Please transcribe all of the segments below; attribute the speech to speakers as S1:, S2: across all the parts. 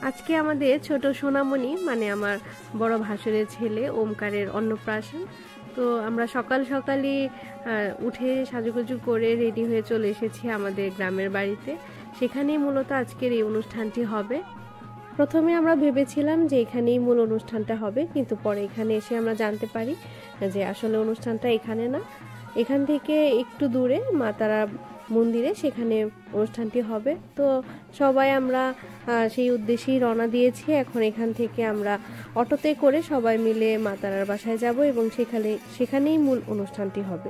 S1: আজকে আমাদের ছোট সোনামণি মানে আমার বড় ভাসুরের ছেলে ওমকারের অন্নপ্রাশন। তো আমরা সকাল সকালই উঠে সাজুগুজু করে রেডি হয়ে চলে এসেছি আমাদের গ্রামের বাড়িতে। সেখানেই মূলত আজকের এই অনুষ্ঠানটি হবে। প্রথমে আমরা ভেবেছিলাম যে এখানেই মূল অনুষ্ঠানটা হবে, কিন্তু পরে এখানে এসে আমরা জানতে পারি যে আসলে অনুষ্ঠানটা এখানে না, এখান থেকে একটু দূরে মা তারা মন্দিরে সেখানে অনুষ্ঠানটি হবে। তো সবাই আমরা সেই উদ্দেশ্যেই রওনা দিয়েছি। এখন এখান থেকে আমরা অটোতে করে সবাই মিলে মা তারার বাসায় যাব এবং সেখানেই মূল অনুষ্ঠানটি হবে।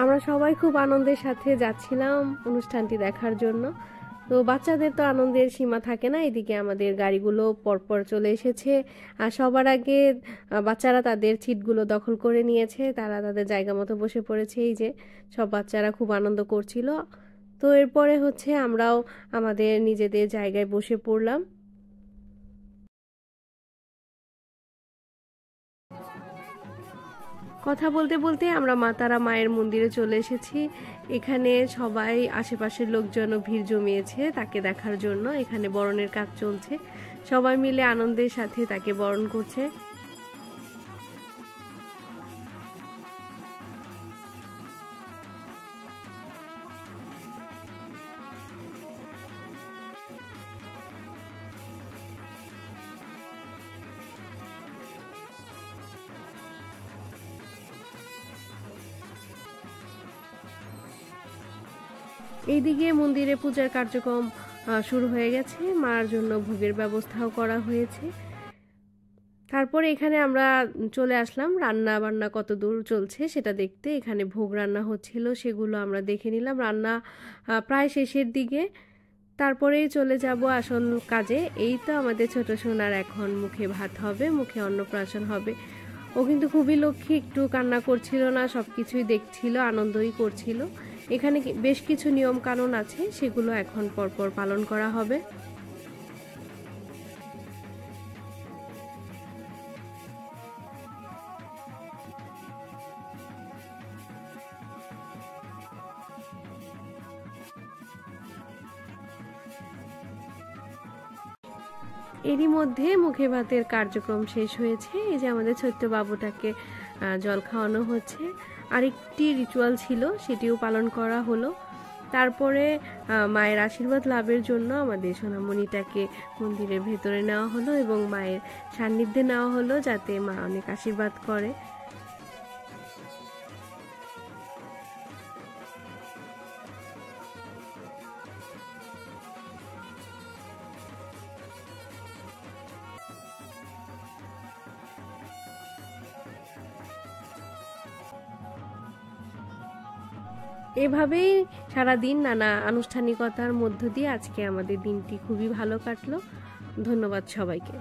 S1: আমরা সবাই খুব আনন্দের সাথে যাচ্ছিলাম অনুষ্ঠানটি দেখার জন্য। তো বাচ্চাদের তো আনন্দের সীমা থাকে না। এদিকে আমাদের গাড়িগুলো পরপর চলে এসেছে আর সবার আগে বাচ্চারা তাদের সিটগুলো দখল করে নিয়েছে, তারা তাদের জায়গা মতো বসে পড়েছে। এই যে সব বাচ্চারা খুব আনন্দ করছিল। তো এরপরে হচ্ছে আমরাও আমাদের নিজেদের জায়গায় বসে পড়লাম। কথা বলতে বলতে আমরা মা তারা মায়ের মন্দিরে চলে এসেছি। এখানে সবাই আশেপাশের লোকজনও ভিড় জমিয়েছে তাকে দেখার জন্য। এখানে বরণের কাজ চলছে, সবাই মিলে আনন্দের সাথে তাকে বরণ করছে। এইদিকে মন্দিরে পূজার কার্যক্রম শুরু হয়ে গেছে, মার জন্য ভোগের ব্যবস্থাও করা হয়েছে। তারপরে এখানে আমরা চলে আসলাম রান্না বান্না কত দূর চলছে সেটা দেখতে। এখানে ভোগ রান্না হচ্ছিল, সেগুলো আমরা দেখে নিলাম। রান্না প্রায় শেষের দিকে, তারপরেই চলে যাব আসল কাজে। এই তো আমাদের ছোট সোনার এখন মুখে ভাত হবে, মুখে অন্নপ্রাশন হবে। ও কিন্তু খুবই লক্ষ্মী, একটু কান্না করছিল না, সব কিছুই দেখছিল, আনন্দই করছিল। এখানে বেশ কিছু নিয়ম কানুন আছে, সেগুলো এখন পরপর পালন করা হবে। এরই মধ্যে মুখে ভাতের কার্যক্রম শেষ হয়েছে। এই যে আমাদের ছোট্ট বাবুটাকে জল খাওয়ানো হচ্ছে। আরেকটি রিচুয়াল ছিল, সেটিও পালন করা হলো। তারপরে মায়ের আশীর্বাদ লাভের জন্য আমাদের সোনামণিটাকে মন্দিরের ভেতরে নেওয়া হলো এবং মায়ের সান্নিধ্যে নেওয়া হলো, যাতে মা অনেক আশীর্বাদ করে। এভাবেই সারাদিন নানা আনুষ্ঠানিকতার মধ্য দিয়ে আজকে আমাদের দিনটি খুবই ভালো কাটলো। ধন্যবাদ সবাইকে।